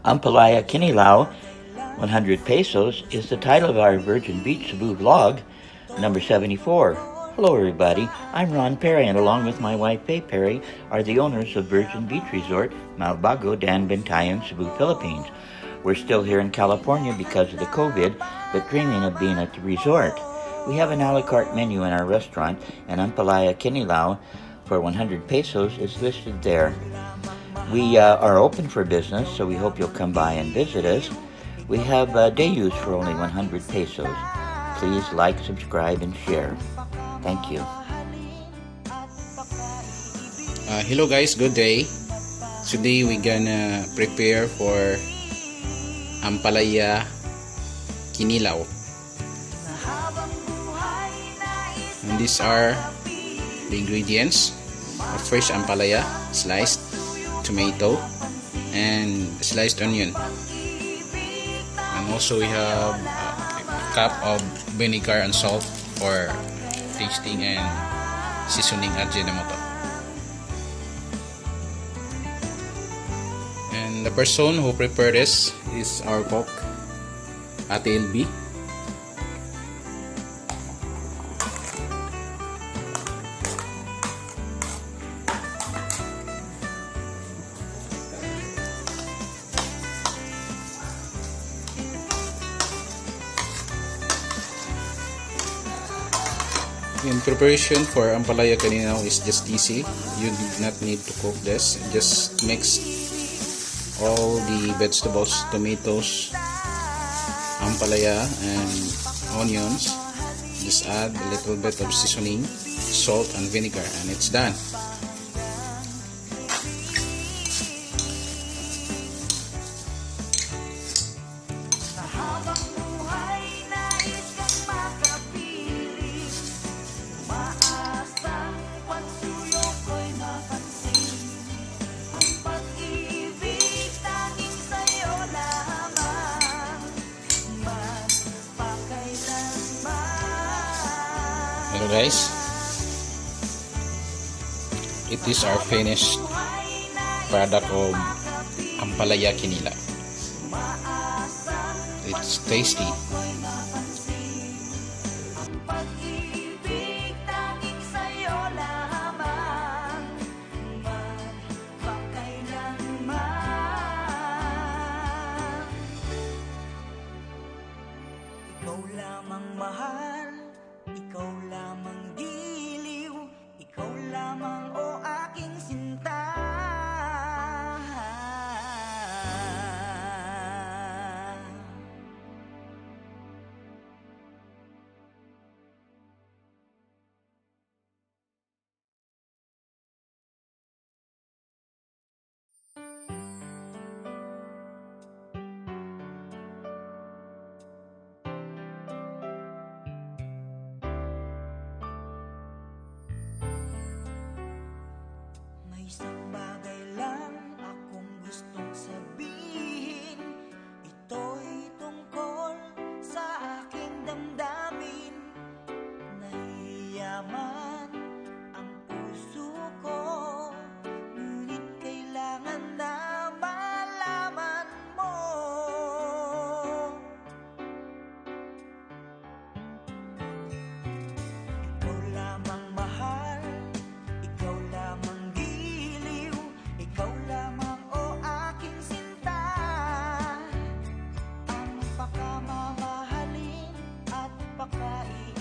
Ampalaya Kinilaw, 100 pesos, is the title of our Virgin Beach Cebu vlog, number 74. Hello everybody, I'm Ron Perry, and along with my wife Faye Perry are the owners of Virgin Beach Resort, Malbago, Daanbantayan, Cebu, Philippines. We're still here in California because of the COVID, but dreaming of being at the resort. We have an a la carte menu in our restaurant, and Ampalaya Kinilaw for 100 pesos is listed there. We are open for business, so we hope you'll come by and visit us. We have day use for only 100 pesos. Please like, subscribe, and share. Thank you. Hello guys, good day. Today we're gonna prepare for Ampalaya Kinilaw. And these are the ingredients. Fresh ampalaya, sliced tomato, and sliced onion. And also we have a cup of vinegar and salt for tasting and seasoning Ajinomoto. And the person who prepared this is our cook, Ate LB. In preparation for Ampalaya Kinilaw is just easy. You do not need to cook this. Just mix all the vegetables, tomatoes, ampalaya, and onions. Just add a little bit of seasoning, salt, and vinegar, and it's done. Hello guys, it is our finished product of Ampalaya Kinilaw. It's tasty. Ikaw lamang mahal, ikaw lamang giliw, ikaw lamang o aking sinta. May isang bagay lang akong gustong sabihin. Ito'y tungkol sa aking damdamin. Nahiyaman ang puso ko, ngunit kailangan na malaman mo. Ikaw lamang mahal, ikaw lamang giliw, ikaw lamang o aking sinta. Ang pakamamahalin at pakaibigin.